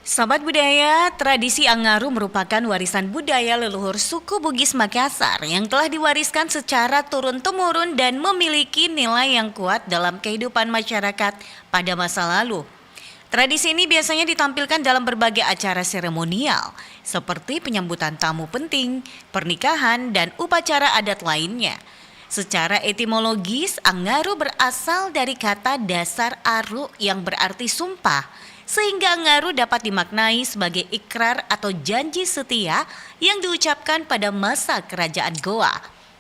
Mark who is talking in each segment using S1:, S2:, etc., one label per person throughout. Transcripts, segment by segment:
S1: Sahabat budaya, tradisi Angaru merupakan warisan budaya leluhur suku Bugis Makassar yang telah diwariskan secara turun-temurun dan memiliki nilai yang kuat dalam kehidupan masyarakat pada masa lalu. Tradisi ini biasanya ditampilkan dalam berbagai acara seremonial, seperti penyambutan tamu penting, pernikahan, dan upacara adat lainnya. Secara etimologis, Angaru berasal dari kata dasar aru yang berarti sumpah, sehingga Angaru dapat dimaknai sebagai ikrar atau janji setia yang diucapkan pada masa kerajaan Goa.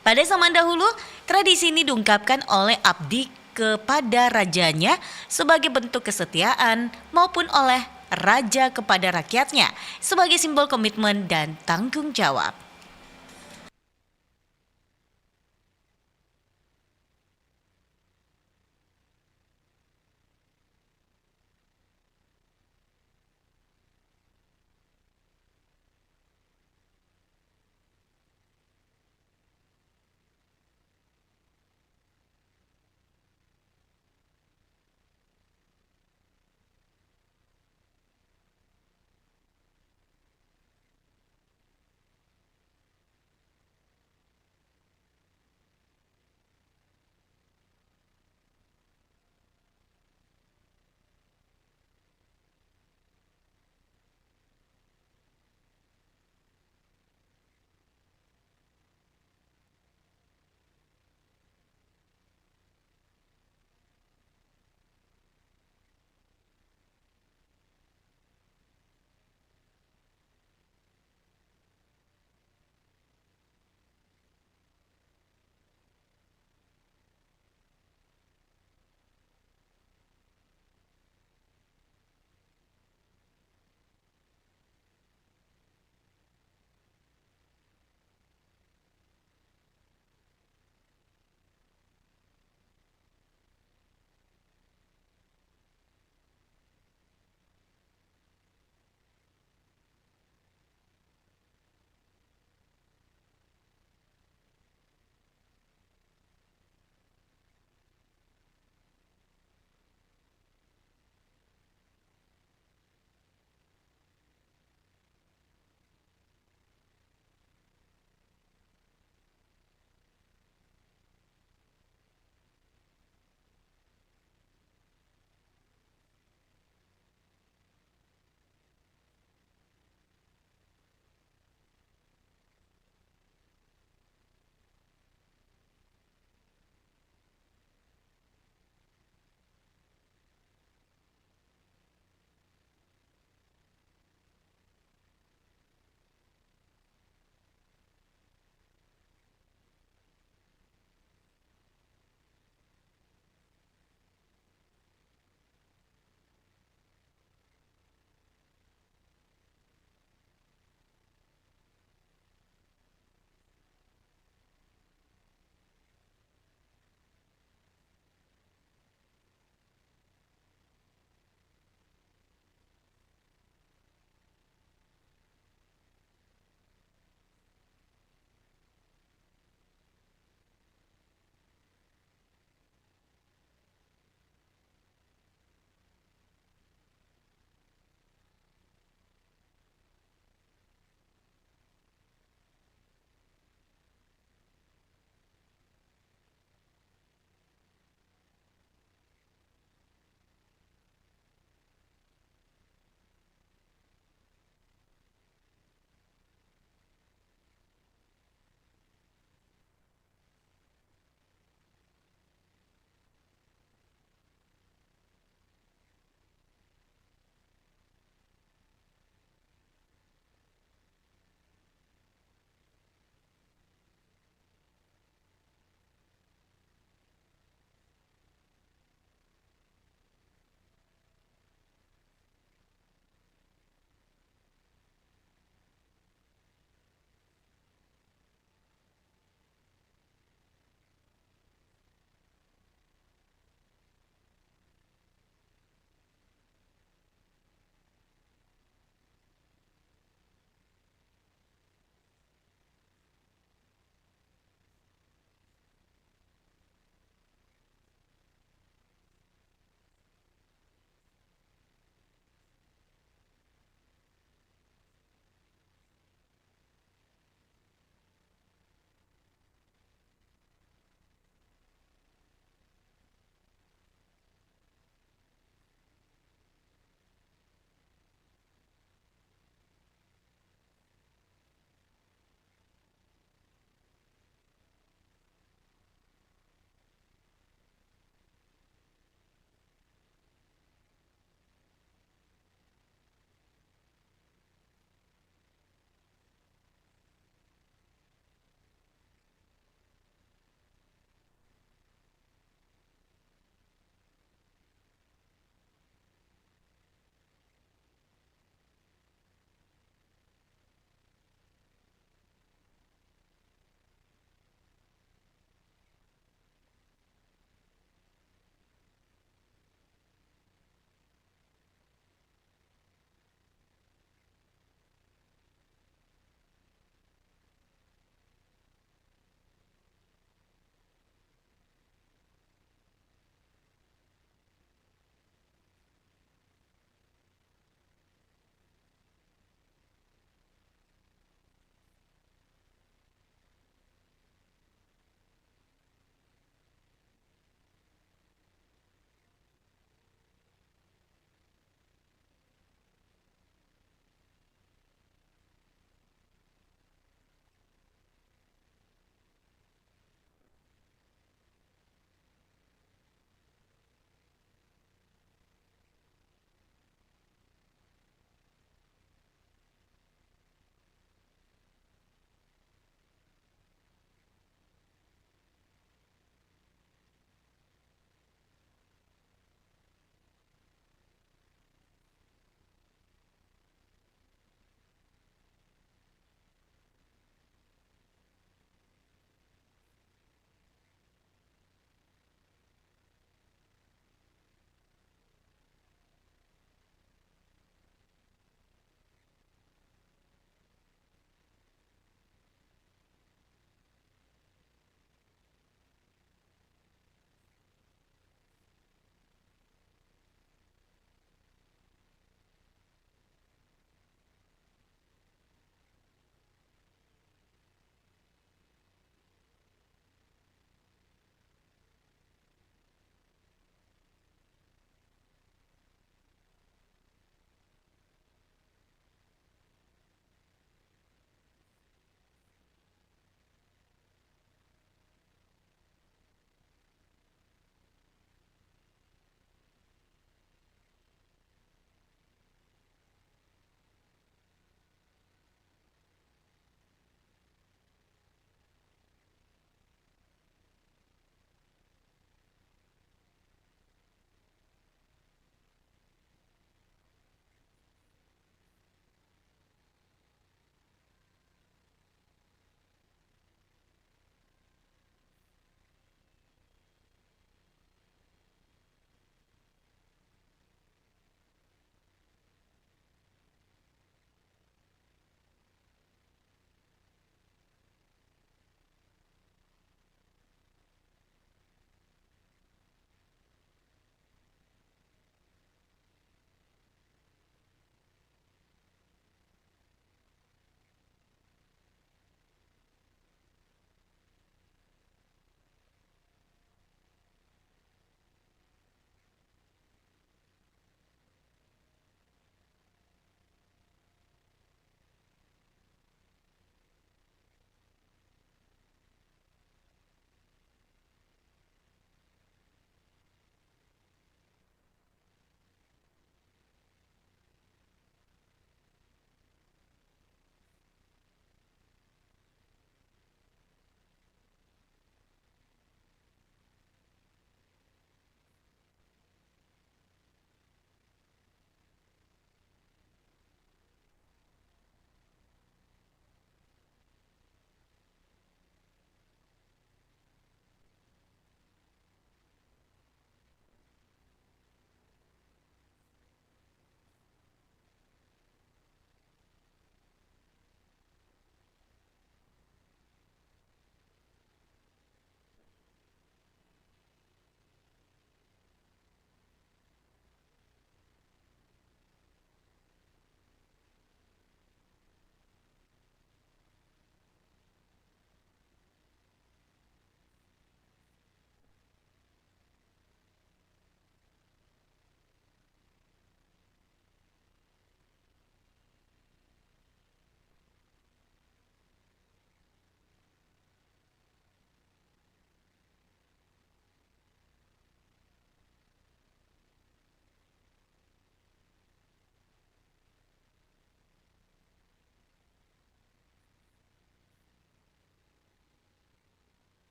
S1: Pada zaman dahulu, tradisi ini diungkapkan oleh abdi kepada rajanya sebagai bentuk kesetiaan maupun oleh raja kepada rakyatnya sebagai simbol komitmen dan tanggung jawab.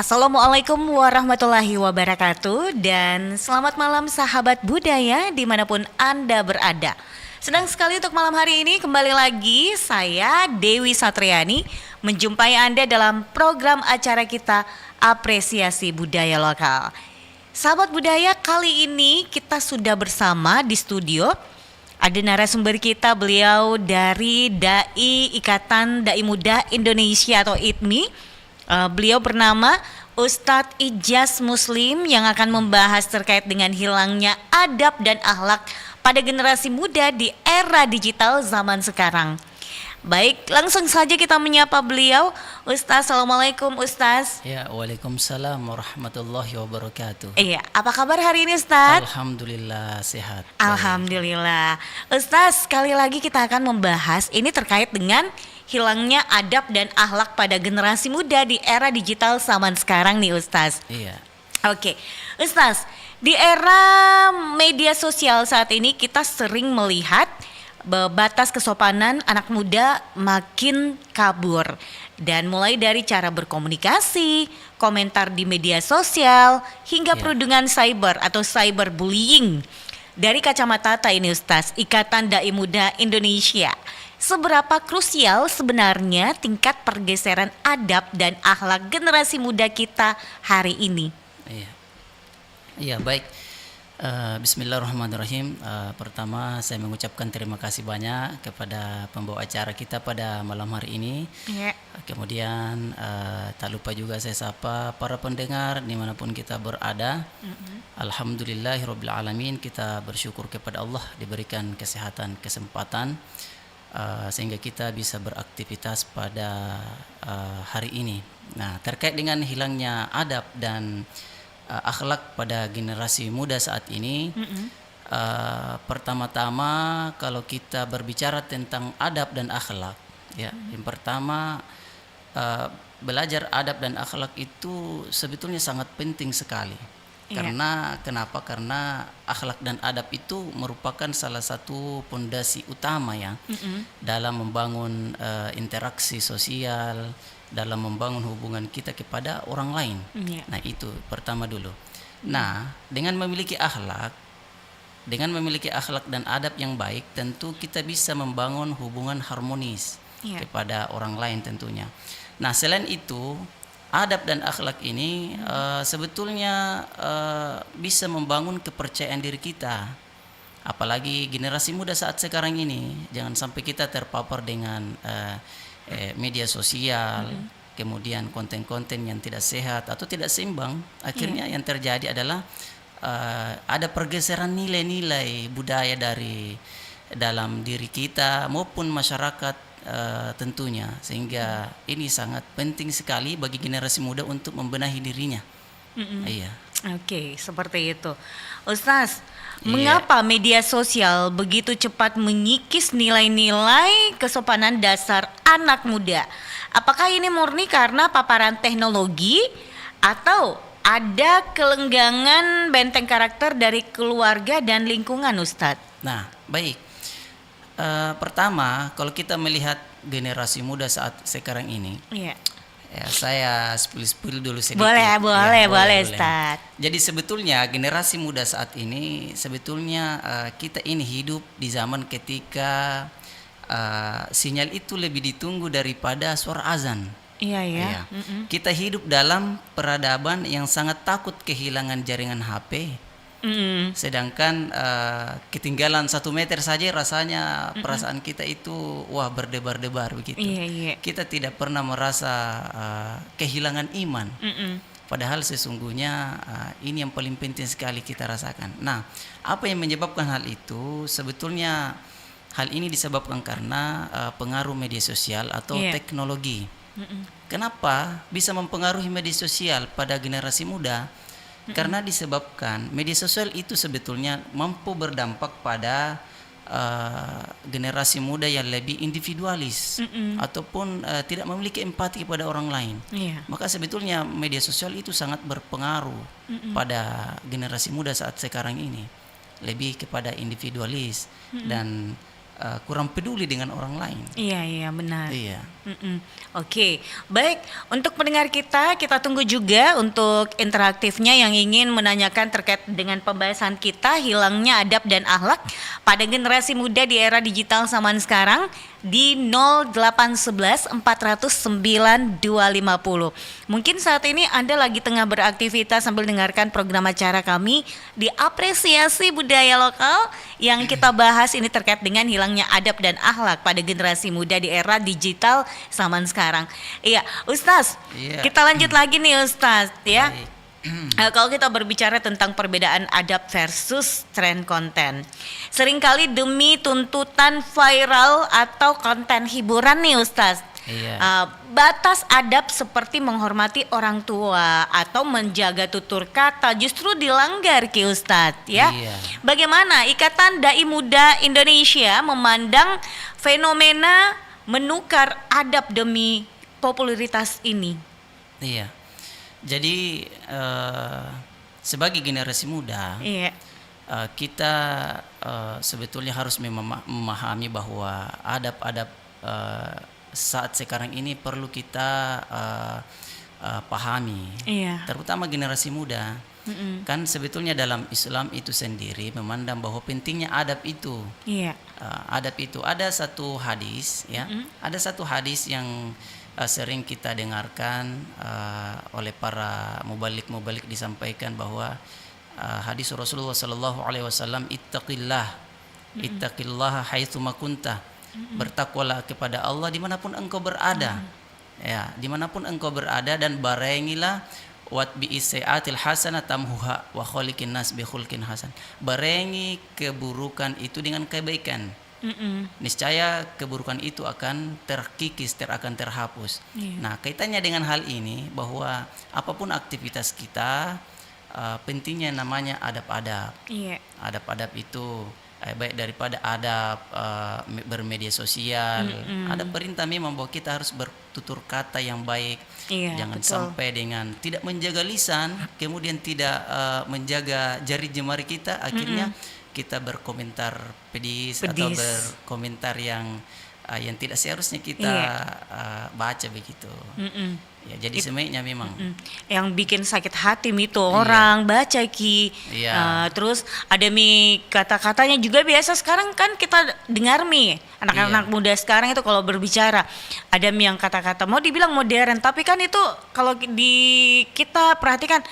S1: Assalamualaikum warahmatullahi wabarakatuh. Dan selamat malam sahabat budaya dimanapun Anda berada. Senang sekali untuk malam hari ini kembali lagi saya Dewi Satriani menjumpai Anda dalam program acara kita Apresiasi Budaya Lokal. Sahabat budaya, kali ini kita sudah bersama di studio. Ada narasumber kita, beliau dari DAI Ikatan Dai Muda Indonesia atau IDMI. Beliau bernama Ustadz Ijaz Muslim yang akan membahas terkait dengan hilangnya adab dan akhlak pada generasi muda di era digital zaman sekarang. Baik, langsung saja kita menyapa beliau. Ustaz, Assalamualaikum Ustaz.
S2: Ya, waalaikumsalam warahmatullahi wabarakatuh.
S1: Iya, apa kabar hari ini Ustaz?
S2: Alhamdulillah sehat.
S1: Alhamdulillah. Ustaz, sekali lagi kita akan membahas ini terkait dengan hilangnya adab dan akhlak pada generasi muda di era digital zaman sekarang nih Ustaz.
S2: Iya.
S1: Oke, Ustaz, di era media sosial saat ini kita sering melihat batas kesopanan anak muda makin kabur. Dan mulai dari cara berkomunikasi, komentar di media sosial, hingga perundungan cyber atau cyberbullying. Dari kacamata ini Ustaz, Ikatan Dai Muda Indonesia, seberapa krusial sebenarnya tingkat pergeseran adab dan akhlak generasi muda kita hari ini?
S2: Iya, baik. Bismillahirrahmanirrahim. Pertama saya mengucapkan terima kasih banyak kepada pembawa acara kita pada malam hari ini. Kemudian tak lupa juga saya sapa para pendengar dimanapun kita berada. Alhamdulillahirabbil alamin, kita bersyukur kepada Allah diberikan kesehatan, kesempatan sehingga kita bisa beraktivitas pada hari ini. Nah, terkait dengan hilangnya adab dan akhlak pada generasi muda saat ini, pertama-tama kalau kita berbicara tentang adab dan akhlak, ya, yang pertama belajar adab dan akhlak itu sebetulnya sangat penting sekali. Karena kenapa? Karena akhlak dan adab itu merupakan salah satu pondasi utama ya dalam membangun interaksi sosial, dalam membangun hubungan kita kepada orang lain. Nah, itu pertama dulu. Nah, dengan memiliki akhlak dan adab yang baik, tentu kita bisa membangun hubungan harmonis kepada orang lain tentunya. Nah, selain itu, adab dan akhlak ini sebetulnya bisa membangun kepercayaan diri kita. Apalagi generasi muda saat sekarang ini, jangan sampai kita terpapar dengan media sosial, kemudian konten-konten yang tidak sehat atau tidak seimbang. Akhirnya yang terjadi adalah ada pergeseran nilai-nilai budaya dari dalam diri kita maupun masyarakat tentunya, sehingga ini sangat penting sekali bagi generasi muda untuk membenahi dirinya. Iya.
S1: Oke, seperti itu. Ustaz, mengapa media sosial begitu cepat mengikis nilai-nilai kesopanan dasar anak muda? Apakah ini murni karena paparan teknologi atau ada kelenggangan benteng karakter dari keluarga dan lingkungan, Ustadz?
S2: Nah, baik. Pertama, kalau kita melihat generasi muda saat sekarang ini, ya, saya spill dulu sedikit.
S1: Boleh, Ustaz.
S2: Jadi sebetulnya generasi muda saat ini sebetulnya kita ini hidup di zaman ketika sinyal itu lebih ditunggu daripada suara azan. Iya. Kita hidup dalam peradaban yang sangat takut kehilangan jaringan HP. Sedangkan ketinggalan 1 meter saja rasanya perasaan kita itu berdebar-debar begitu. Kita tidak pernah merasa kehilangan iman. Padahal sesungguhnya ini yang paling penting sekali kita rasakan. Nah, apa yang menyebabkan hal itu? Sebetulnya hal ini disebabkan karena pengaruh media sosial atau teknologi. Kenapa bisa mempengaruhi media sosial pada generasi muda? Karena disebabkan media sosial itu sebetulnya mampu berdampak pada generasi muda yang lebih individualis ataupun tidak memiliki empati kepada orang lain. Maka sebetulnya media sosial itu sangat berpengaruh pada generasi muda saat sekarang ini, lebih kepada individualis dan kurang peduli dengan orang lain.
S1: Iya benar.
S2: Iya.
S1: Oke, baik. Untuk pendengar kita tunggu juga untuk interaktifnya yang ingin menanyakan terkait dengan pembahasan kita hilangnya adab dan akhlak pada generasi muda di era digital zaman sekarang di 0811 409 250. Mungkin saat ini Anda lagi tengah beraktivitas sambil dengarkan program acara kami di Apresiasi Budaya Lokal yang kita bahas ini terkait dengan hilangnya adab dan akhlak pada generasi muda di era digital zaman sekarang. Iya, Ustaz, kita lanjut lagi nih Ustaz ya. Kalau kita berbicara tentang perbedaan adab versus tren konten, seringkali demi tuntutan viral atau konten hiburan nih Ustaz, batas adab seperti menghormati orang tua atau menjaga tutur kata justru dilanggar Ki Ustadz ya. Bagaimana Ikatan Dai Muda Indonesia memandang fenomena menukar adab demi popularitas ini?
S2: Iya. Jadi sebagai generasi muda, kita sebetulnya harus memahami bahwa adab-adab saat sekarang ini perlu kita pahami, terutama generasi muda. Kan sebetulnya dalam Islam itu sendiri memandang bahwa pentingnya adab itu. Adab itu ada satu hadis, ya, ada satu hadis yang sering kita dengarkan oleh para mubalik disampaikan bahwa hadis Rasulullah Sallallahu Alaihi Wasallam, ittaqillaha haitsuma kunta, bertakwalah kepada Allah dimanapun engkau berada, ya, dimanapun engkau berada, dan barengilah watbi isaiatil hasanah tamhuha wa khaliqin nas bi khulqin hasan, barengi keburukan itu dengan kebaikan. Niscaya keburukan itu akan terkikis, akan terhapus. Nah, kaitannya dengan hal ini bahwa apapun aktivitas kita pentingnya namanya adab-adab. Adab-adab itu baik daripada adab bermedia sosial. Ada perintah memang bahwa kita harus bertutur kata yang baik. Jangan sampai dengan tidak menjaga lisan, kemudian tidak menjaga jari jemari kita, akhirnya kita berkomentar pedis atau berkomentar yang tidak seharusnya kita baca begitu. Ya, jadi sebaiknya memang
S1: yang bikin sakit hati itu orang baca Ki. Terus ada kata-katanya juga biasa sekarang kan kita dengar anak-anak muda sekarang itu kalau berbicara ada yang kata-kata mau dibilang modern, tapi kan itu kalau kita perhatikan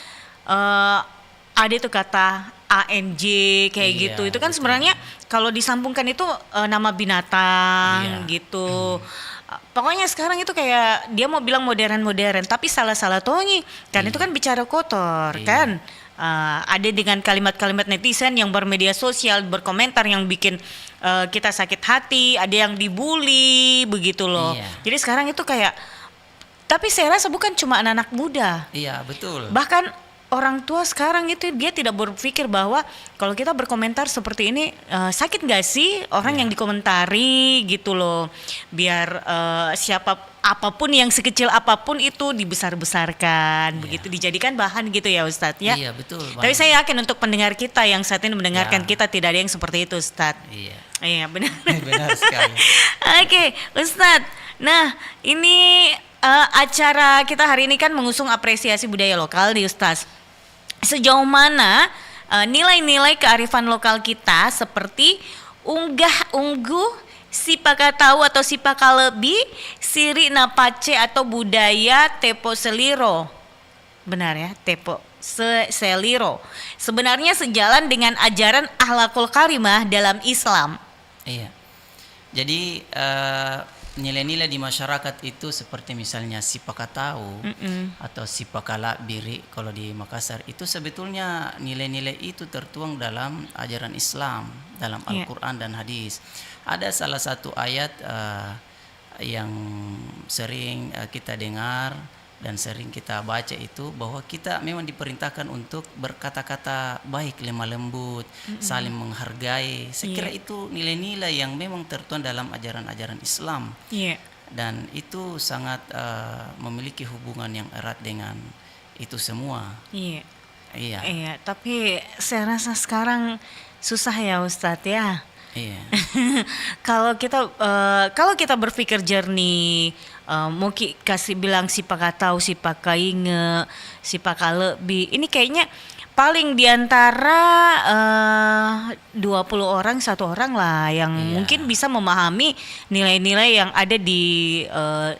S1: ada itu kata ANJ kayak gitu. Itu kan sebenarnya kalau disambungkan itu nama binatang gitu. Pokoknya sekarang itu kayak dia mau bilang modern, tapi salah tongi. Kan itu kan bicara kotor kan. Ada dengan kalimat-kalimat netizen yang bermedia sosial berkomentar yang bikin kita sakit hati, ada yang dibully begitu loh. Jadi sekarang itu kayak, tapi saya rasa bukan cuma anak-anak muda.
S2: Iya, betul.
S1: Bahkan orang tua sekarang itu dia tidak berpikir bahwa kalau kita berkomentar seperti ini sakit gak sih orang yang dikomentari gitu loh. Biar apapun yang sekecil apapun itu dibesar-besarkan, begitu dijadikan bahan gitu ya Ustadz ya.
S2: Iya, betul.
S1: Tapi saya yakin untuk pendengar kita yang saat ini mendengarkan kita tidak ada yang seperti itu Ustadz. Iya benar. Benar sekali. Oke, Ustadz. Nah, ini acara kita hari ini kan mengusung apresiasi budaya lokal di Ustadz. Sejauh mana nilai-nilai kearifan lokal kita seperti unggah-ungguh, sipakatau atau sipakalebi, siri napace atau budaya tepo seliro. Benar ya, tepo seliro. Sebenarnya sejalan dengan ajaran akhlakul karimah dalam Islam. Iya.
S2: Jadi nilai-nilai di masyarakat itu seperti misalnya sipakatau atau sipakala biri kalau di Makassar, itu sebetulnya nilai-nilai itu tertuang dalam ajaran Islam, dalam Al-Quran dan hadis. Ada salah satu ayat yang sering kita dengar dan sering kita baca itu bahwa kita memang diperintahkan untuk berkata-kata baik, lemah lembut, saling menghargai. Saya kira itu nilai-nilai yang memang tertuang dalam ajaran-ajaran Islam. Dan itu sangat memiliki hubungan yang erat dengan itu semua.
S1: Iya, tapi saya rasa sekarang susah ya Ustadz ya.
S2: Iya.
S1: Kalau kita berpikir jernih, mau kasih bilang si pakatau, si pakainge, si pakalebi, ini kayaknya paling diantara 20 orang satu orang lah yang
S2: Iya.
S1: mungkin bisa memahami nilai-nilai yang ada di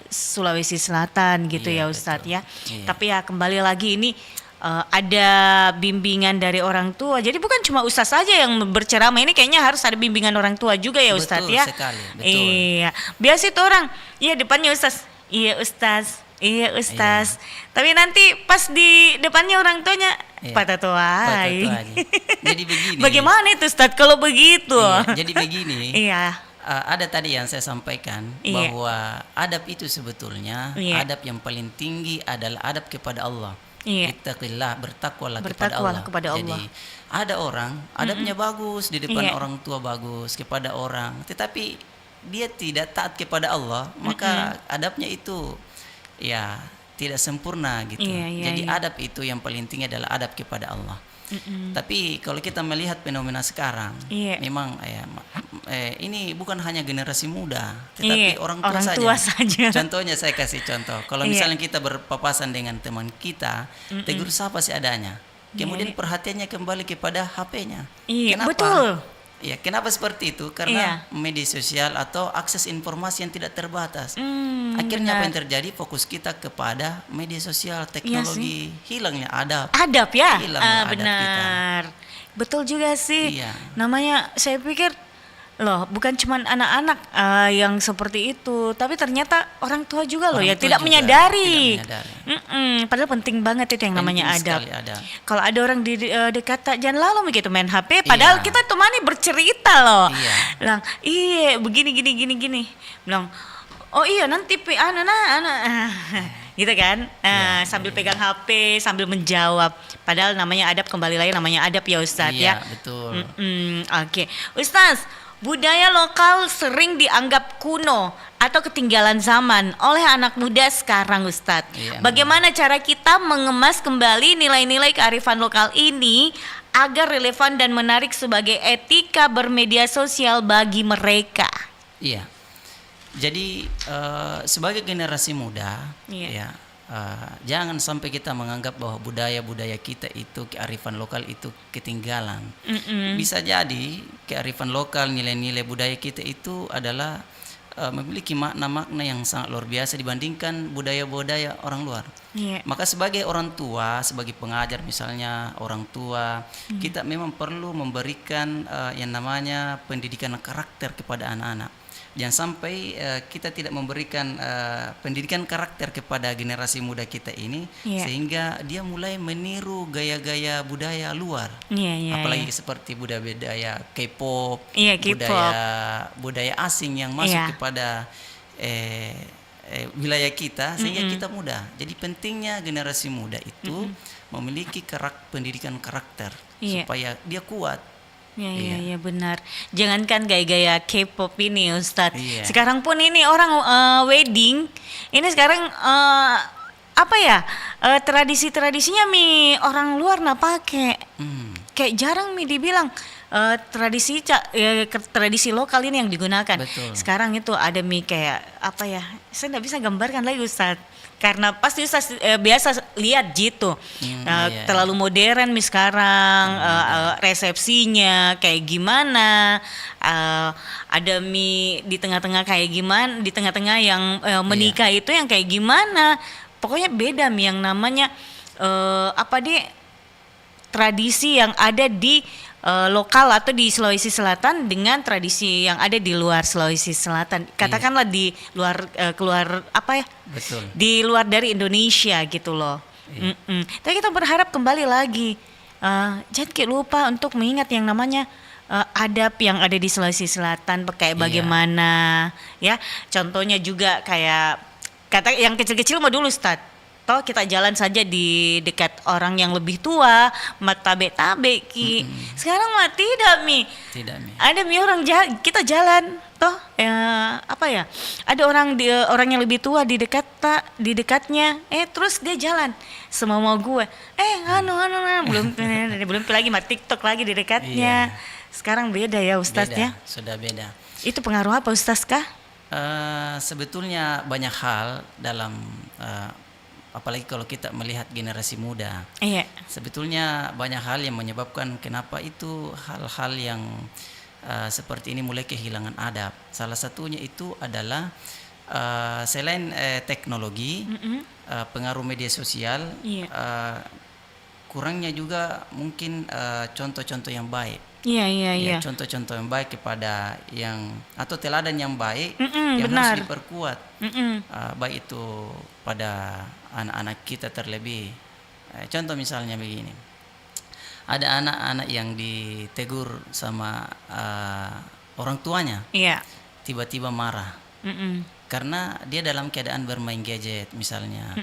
S1: Sulawesi Selatan gitu
S2: Iya,
S1: ya Ustadz
S2: betul.
S1: ya.
S2: Iya.
S1: Tapi ya kembali lagi ini ada bimbingan dari orang tua. Jadi bukan cuma Ustadz saja yang berceramah, ini kayaknya harus ada bimbingan orang tua juga ya Ustadz
S2: Betul
S1: ya.
S2: sekali, betul.
S1: Iya. Biasa itu orang, iya depannya Ustadz, iya Ustadz, iya Ustadz. Tapi nanti pas di depannya orang tuanya,
S2: Iya.
S1: patah tua.
S2: Jadi begini.
S1: Bagaimana itu Ustadz kalau begitu?
S2: Iya, jadi begini.
S1: Iya.
S2: Ada tadi yang saya sampaikan
S1: Iya.
S2: bahwa adab itu sebetulnya
S1: Iya.
S2: adab yang paling tinggi adalah adab kepada Allah.
S1: Iya.
S2: Ittaqillah, bertakwalah
S1: Bertakwalah
S2: kepada Allah.
S1: kepada
S2: Jadi ada orang adabnya bagus di depan
S1: Iya.
S2: orang tua, bagus kepada orang, tetapi dia tidak taat kepada Allah, maka adabnya itu ya tidak sempurna gitu.
S1: Iya, iya,
S2: Jadi
S1: iya.
S2: adab itu yang paling tinggi adalah adab kepada Allah. Tapi kalau kita melihat fenomena sekarang,
S1: Iya.
S2: memang ini bukan hanya generasi muda, tetapi
S1: Iya,
S2: orang tua
S1: orang
S2: saja.
S1: tua saja.
S2: Contohnya saya kasih contoh. Kalau
S1: Iya.
S2: misalnya kita berpapasan dengan teman kita, tegur sapa seadanya. Kemudian
S1: Iya.
S2: perhatiannya kembali kepada HP-nya.
S1: Iya,
S2: Kenapa?
S1: betul.
S2: Ya, kenapa seperti itu? Karena media sosial atau akses informasi yang tidak terbatas. Akhirnya apa yang terjadi? Fokus kita kepada media sosial, teknologi, hilangnya adab.
S1: Adab ya,
S2: Hilang adab
S1: benar. Betul juga sih.
S2: Iya.
S1: Namanya saya pikir loh, bukan cuma anak-anak yang seperti itu, tapi ternyata orang tua juga loh
S2: Orang
S1: ya
S2: tua
S1: tidak
S2: juga
S1: menyadari.
S2: tidak menyadari.
S1: Padahal penting banget itu yang namanya
S2: Penting
S1: adab.
S2: sekali adab.
S1: Kalau ada orang di dekat tak jangan lalu begitu main HP, padahal
S2: Iya.
S1: kita temani bercerita loh.
S2: Iya.
S1: Bilang, iya begini gini. Bilang, oh iya nanti gitu kan. Sambil pegang HP, sambil menjawab. Padahal namanya adab, kembali lagi namanya adab ya Ustadz
S2: Iya,
S1: ya.
S2: betul.
S1: Oke, Ustadz, budaya lokal sering dianggap kuno atau ketinggalan zaman oleh anak muda sekarang Ustadz.
S2: Iya,
S1: Bagaimana cara kita mengemas kembali nilai-nilai kearifan lokal ini agar relevan dan menarik sebagai etika bermedia sosial bagi mereka?
S2: Iya. Jadi sebagai generasi muda,
S1: Iya.
S2: ya jangan sampai kita menganggap bahwa budaya-budaya kita itu kearifan lokal itu ketinggalan. Bisa jadi kearifan lokal, nilai-nilai budaya kita itu adalah memiliki makna-makna yang sangat luar biasa dibandingkan budaya-budaya orang luar.
S1: Iya.
S2: Maka sebagai orang tua, sebagai pengajar misalnya orang tua, kita memang perlu memberikan yang namanya pendidikan karakter kepada anak-anak. Jangan sampai kita tidak memberikan pendidikan karakter kepada generasi muda kita ini,
S1: Iya.
S2: sehingga dia mulai meniru gaya-gaya budaya luar.
S1: Iya.
S2: Apalagi seperti budaya K-pop,
S1: Iya, K-pop.
S2: budaya asing yang masuk
S1: Iya.
S2: kepada wilayah kita, sehingga kita mudah. Jadi pentingnya generasi muda itu memiliki pendidikan karakter,
S1: Iya.
S2: supaya dia kuat.
S1: Iya benar. Jangankan gaya-gaya K-pop ini Ustadz.
S2: Iya.
S1: Sekarang pun ini orang wedding, ini sekarang tradisi-tradisinya orang luar nak pakai. Kayak jarang dibilang tradisi lokal ini yang digunakan.
S2: Betul.
S1: Sekarang itu ada kayak saya nggak bisa gambarkan lagi Ustadz. Karena pasti Ustaz biasa lihat gitu,
S2: Iya.
S1: terlalu modern sekarang, resepsinya kayak gimana, ada di tengah-tengah kayak gimana, di tengah-tengah yang menikah itu yang kayak gimana, pokoknya beda yang namanya tradisi yang ada di lokal atau di Sulawesi Selatan dengan tradisi yang ada di luar Sulawesi Selatan. Katakanlah di luar keluar
S2: Betul.
S1: di luar dari Indonesia gitu loh. Tapi kita berharap kembali lagi, jangan kayak lupa untuk mengingat yang namanya adab yang ada di Sulawesi Selatan kayak bagaimana ya. Contohnya juga kayak kata yang kecil-kecil mah dulu Ustadz. Toh kita jalan saja di dekat orang yang lebih tua, tabe-tabe ki. Sekarang mah tidak
S2: Tidak
S1: Ada orang kita jalan toh ada orang yang lebih tua di dekatnya terus dia jalan semau gue belum lagi TikTok lagi di dekatnya. Sekarang beda ya Ustadz
S2: beda,
S1: ya?
S2: sudah beda.
S1: Itu pengaruh apa Ustadz kah?
S2: Sebetulnya banyak hal dalam apalagi kalau kita melihat generasi muda.
S1: Iya.
S2: Sebetulnya banyak hal yang menyebabkan kenapa itu hal-hal yang seperti ini mulai kehilangan adab. Salah satunya itu adalah selain teknologi, pengaruh media sosial,
S1: Iya.
S2: kurangnya juga mungkin contoh-contoh yang baik.
S1: Iya.
S2: Ya, contoh-contoh yang baik kepada yang atau teladan yang baik yang
S1: benar.
S2: harus diperkuat, baik itu pada anak-anak kita terlebih. Contoh misalnya begini, ada anak-anak yang ditegur sama orang tuanya,
S1: Iya.
S2: tiba-tiba marah karena dia dalam keadaan bermain gadget misalnya.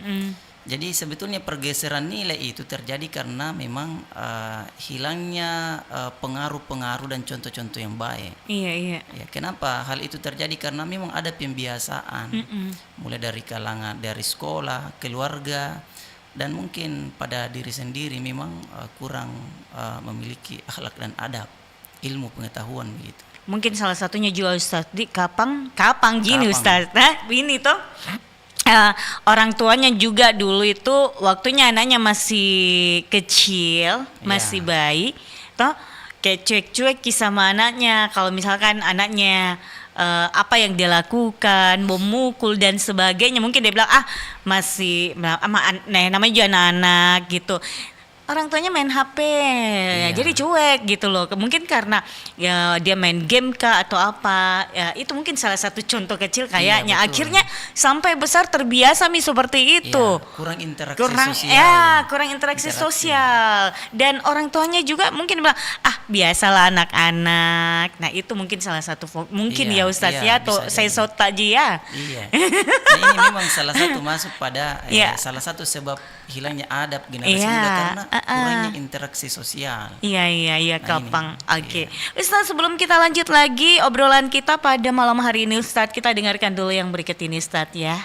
S2: Jadi sebetulnya pergeseran nilai itu terjadi karena memang hilangnya pengaruh-pengaruh dan contoh-contoh yang baik.
S1: Iya.
S2: Ya, kenapa hal itu terjadi? Karena memang ada pembiasaan, mulai dari kalangan dari sekolah, keluarga, dan mungkin pada diri sendiri memang kurang memiliki akhlak dan adab, ilmu pengetahuan begitu.
S1: Mungkin salah satunya juga Ustadz di kapang gini Ustadz. Nah, ini tuh. Orang tuanya juga dulu itu waktunya anaknya masih kecil, masih bayi, toh kayak cuek-cuek sama anaknya. Kalau misalkan anaknya apa yang dia lakukan, memukul dan sebagainya, mungkin dia bilang masih namanya juga anak-anak gitu. Orang tuanya main HP, jadi cuek gitu loh. Mungkin karena ya dia main game kah atau apa, ya itu mungkin salah satu contoh kecil kayaknya. Akhirnya sampai besar terbiasa seperti itu.
S2: Kurang interaksi sosial.
S1: Kurang interaksi sosial. Dan orang tuanya juga mungkin bilang, biasalah anak-anak. Nah itu mungkin salah satu mungkin ya Ustadz ya, atau saya sotaji ya.
S2: Iya. Nah, ini memang salah satu masuk pada salah satu sebab hilangnya adab generasi muda karena kurangnya interaksi sosial.
S1: Iya Kapang. Oke. Ustadz, sebelum kita lanjut lagi obrolan kita pada malam hari ini Ustadz, kita dengarkan dulu yang berikut ini Ustadz ya.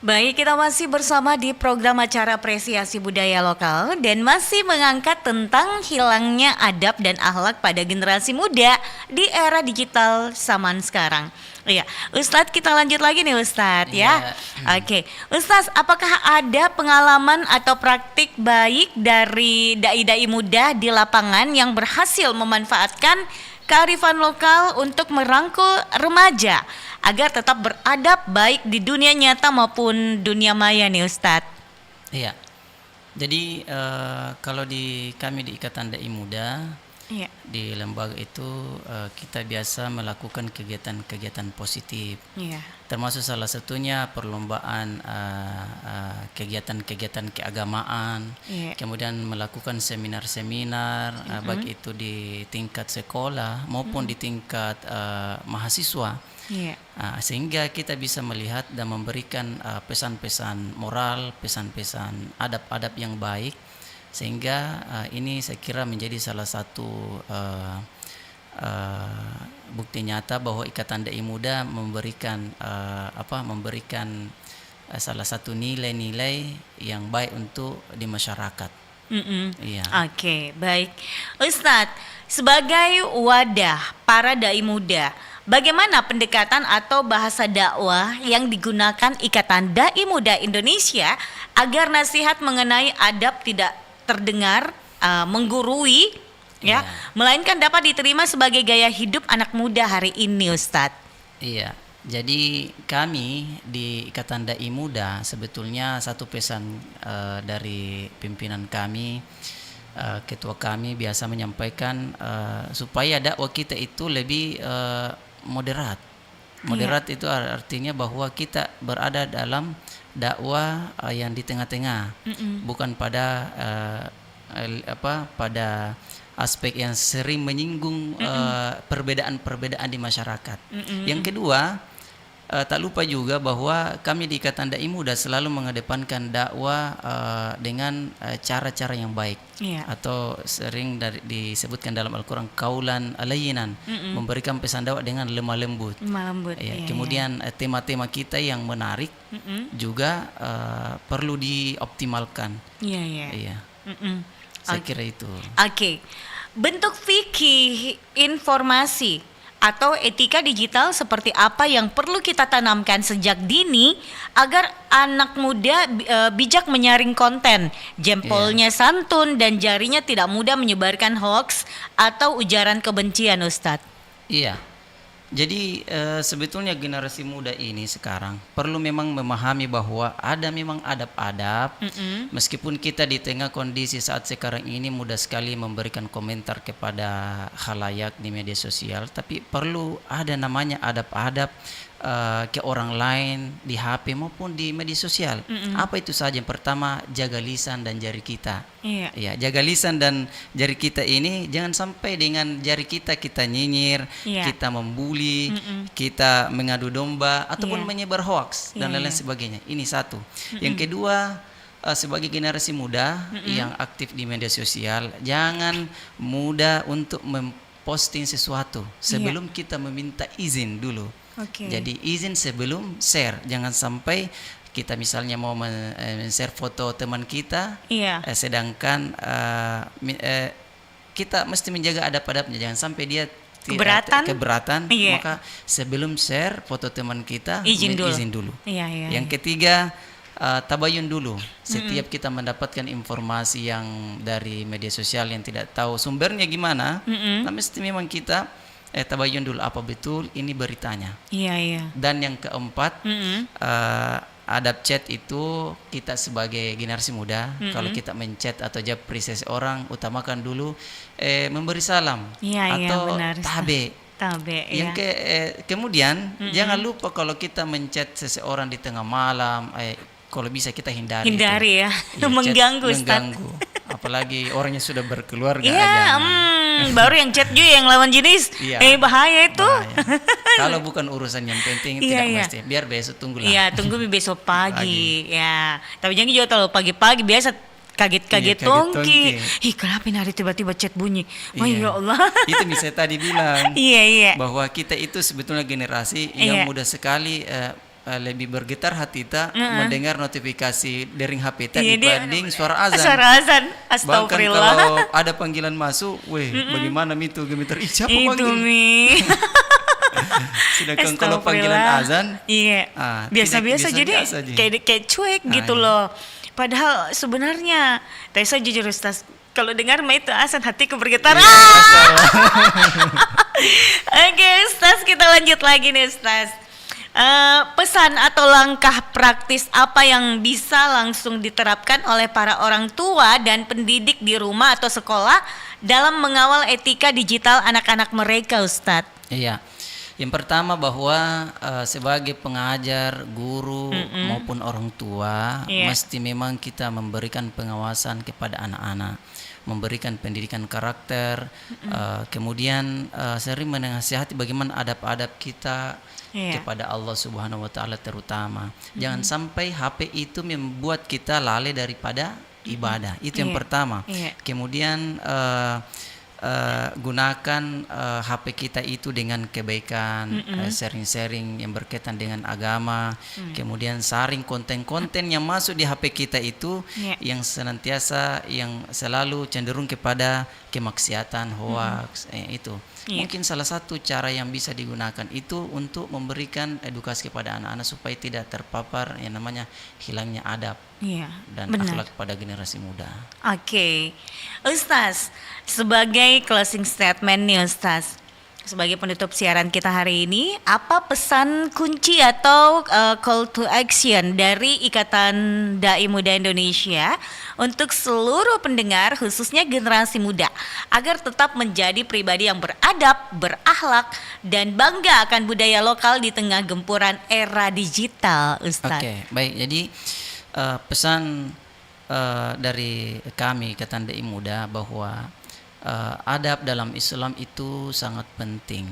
S1: Baik, kita masih bersama di program acara Apresiasi Budaya Lokal dan masih mengangkat tentang hilangnya adab dan akhlak pada generasi muda di era digital zaman sekarang. Iya, Ustadz, kita lanjut lagi nih Ustadz ya. Oke, Ustadz, apakah ada pengalaman atau praktik baik dari dai-dai muda di lapangan yang berhasil memanfaatkan kearifan lokal untuk merangkul remaja agar tetap beradab baik di dunia nyata maupun dunia maya nih Ustadz?
S2: Iya. Jadi kalau kami di Ikatan Dai Muda, iya, di lembaga itu kita biasa melakukan kegiatan-kegiatan positif. Iya. Termasuk salah satunya perlombaan kegiatan-kegiatan keagamaan. Iya. Kemudian melakukan seminar-seminar baik itu di tingkat sekolah maupun di tingkat mahasiswa. Yeah. Sehingga kita bisa melihat dan memberikan pesan-pesan moral, pesan-pesan adab-adab yang baik, sehingga ini saya kira menjadi salah satu bukti nyata bahwa Ikatan Dai Muda memberikan salah satu nilai-nilai yang baik untuk di masyarakat. Iya.
S1: Oke, baik, Ustadz, sebagai wadah para dai muda, bagaimana pendekatan atau bahasa dakwah yang digunakan Ikatan Dai Muda Indonesia agar nasihat mengenai adab tidak terdengar menggurui, ya, melainkan dapat diterima sebagai gaya hidup anak muda hari ini, Ustadz?
S2: Iya, jadi kami di Ikatan Dai Muda sebetulnya satu pesan dari pimpinan kami, ketua kami biasa menyampaikan supaya dakwah kita itu lebih moderat. Moderat itu artinya bahwa kita berada dalam dakwah yang di tengah-tengah, bukan pada pada aspek yang sering menyinggung perbedaan-perbedaan di masyarakat. Yang kedua, tak lupa juga bahwa kami di Ikatan Dai Muda selalu mengedepankan dakwah dengan cara-cara yang baik, atau sering disebutkan dalam Al-Quran kaulan layyinan, memberikan pesan dakwah dengan lemah lembut. Kemudian tema-tema kita yang menarik juga perlu dioptimalkan. Saya kira itu.
S1: Oke. Bentuk fikih informasi atau etika digital seperti apa yang perlu kita tanamkan sejak dini agar anak muda bijak menyaring konten, jempolnya santun dan jarinya tidak mudah menyebarkan hoax atau ujaran kebencian, Ustadz?
S2: Iya. Jadi sebetulnya generasi muda ini sekarang perlu memang memahami bahwa ada memang adab-adab, meskipun kita di tengah kondisi saat sekarang ini mudah sekali memberikan komentar kepada khalayak di media sosial, tapi perlu ada namanya adab-adab ke orang lain di HP maupun di media sosial. Apa itu saja? Yang pertama, jaga lisan dan jari kita. Ya, jaga lisan dan jari kita ini jangan sampai dengan jari kita nyinyir, kita membuli, kita mengadu domba ataupun menyebar hoax dan lain-lain sebagainya. Ini satu. Yang kedua, sebagai generasi muda yang aktif di media sosial, jangan mudah untuk memposting sesuatu sebelum kita meminta izin dulu. Jadi izin sebelum share. Jangan sampai kita misalnya mau men-share foto teman kita, sedangkan kita mesti menjaga adab-adabnya. Jangan sampai dia keberatan. Maka sebelum share foto teman kita, izin dulu. Yang ketiga, tabayun dulu. Setiap kita mendapatkan informasi yang dari media sosial yang tidak tahu sumbernya gimana, mesti memang kita tabayun dulu apa betul ini beritanya. Dan yang keempat, adab chat itu kita sebagai generasi muda, kalau kita menchat atau japri seseorang, utamakan dulu memberi salam atau tabe. Kemudian jangan lupa kalau kita menchat seseorang di tengah malam, kalau bisa kita hindari itu.
S1: mengganggu.
S2: Apalagi orangnya sudah berkeluarga.
S1: Baru yang chat juga yang lawan jenis, bahaya itu.
S2: Kalau bukan urusan yang penting tidak mesti. Biar besok tunggulah.
S1: Tunggu besok pagi. Tapi jangan juga terlalu pagi-pagi, biasa kaget-kaget tongki. Kenapa hari tiba-tiba chat bunyi? Ya Allah.
S2: Itu misalnya tadi bilang bahwa kita itu sebetulnya generasi yang mudah sekali lebih bergetar hati ta mendengar notifikasi dering HP ta
S1: Iya, dia-
S2: dibanding suara azan.
S1: Suara azan.
S2: Bahkan
S1: Astagfirullah.
S2: kalau ada panggilan masuk, bagaimana itu gemeter? Ih, siapa
S1: Itu
S2: panggil?
S1: Mi.
S2: Sedangkan kalau panggilan
S1: Astagfirullah.
S2: azan,
S1: Iya. Biasa-biasa
S2: tidak-
S1: jadi
S2: biasa-biasa aja.
S1: kayak cuek
S2: Nah,
S1: gitu
S2: iya.
S1: loh. Padahal sebenarnya, saya jujur Ustaz, kalau dengar itu azan hatiku bergetar.
S2: Iya, masalah.
S1: Oke Ustaz, kita lanjut lagi nih Ustaz. Pesan atau langkah praktis apa yang bisa langsung diterapkan oleh para orang tua dan pendidik di rumah atau sekolah dalam mengawal etika digital anak-anak mereka, Ustadz?
S2: Iya. Yang pertama bahwa sebagai pengajar, guru maupun orang tua
S1: Iya.
S2: mesti memang kita memberikan pengawasan kepada anak-anak, memberikan pendidikan karakter, kemudian sering menasihati bagaimana adab-adab kita
S1: Iya.
S2: kepada Allah Subhanahu wa taala terutama. Jangan sampai HP itu membuat kita lalai daripada ibadah. Itu yang
S1: Iya.
S2: pertama.
S1: Iya.
S2: Kemudian gunakan HP kita itu dengan kebaikan, sharing-sharing yang berkaitan dengan agama, kemudian saring konten-konten yang masuk di HP kita itu
S1: Iya.
S2: yang senantiasa yang selalu cenderung kepada kemaksiatan, hoax, itu.
S1: Iya.
S2: Mungkin salah satu cara yang bisa digunakan itu untuk memberikan edukasi kepada anak-anak supaya tidak terpapar yang namanya hilangnya adab
S1: Iya,
S2: dan
S1: benar.
S2: akhlak pada generasi muda.
S1: Oke, Ustaz, sebagai closing statement nih Ustaz, sebagai penutup siaran kita hari ini, apa pesan kunci atau call to action dari Ikatan Dai Muda Indonesia untuk seluruh pendengar, khususnya generasi muda, agar tetap menjadi pribadi yang beradab, berakhlak, dan bangga akan budaya lokal di tengah gempuran era digital, Ustaz?
S2: Oke, baik. Jadi pesan dari kami Ikatan Dai Muda bahwa adab dalam Islam itu sangat penting.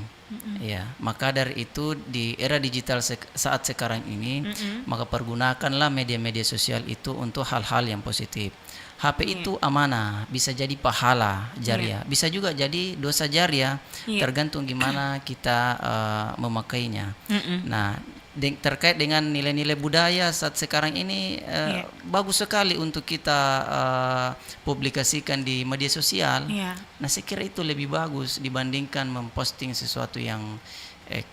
S2: Ya, maka dari itu di era digital saat sekarang ini, maka pergunakanlah media-media sosial itu untuk hal-hal yang positif. HP itu amanah, bisa jadi pahala jariah, bisa juga jadi dosa jariah, tergantung gimana kita memakainya. Nah, terkait dengan nilai-nilai budaya saat sekarang ini bagus sekali untuk kita publikasikan di media sosial. Nah, saya kira itu lebih bagus dibandingkan memposting sesuatu yang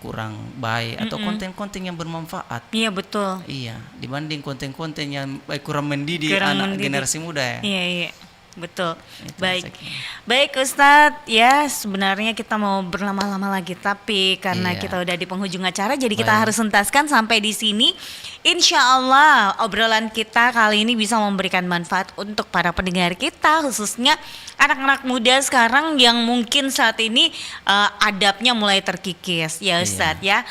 S2: kurang baik atau konten-konten yang bermanfaat.
S1: Iya, betul.
S2: Iya, dibanding konten-konten yang kurang mendidik anak generasi muda ya.
S1: Iya, betul.
S2: Itu
S1: Baik,
S2: saya kira.
S1: baik Ustadz. Ya, sebenarnya kita mau berlama-lama lagi, tapi karena
S2: Iya.
S1: kita udah di penghujung acara, jadi kita
S2: Baik.
S1: harus tuntaskan sampai di sini. Insya Allah obrolan kita kali ini bisa memberikan manfaat untuk para pendengar kita, khususnya anak-anak muda sekarang yang mungkin saat ini adabnya mulai terkikis, ya Ustadz ya.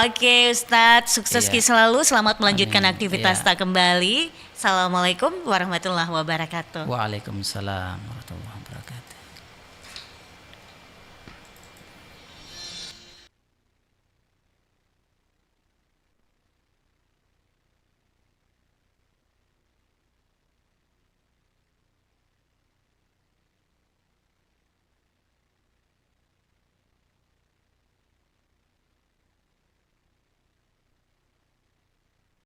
S1: Oke Ustadz, sukses
S2: Iya.
S1: selalu, selamat melanjutkan
S2: Amin.
S1: aktivitas
S2: Iya.
S1: tak kembali. Assalamualaikum warahmatullahi wabarakatuh.
S2: Waalaikumsalam warahmatullahi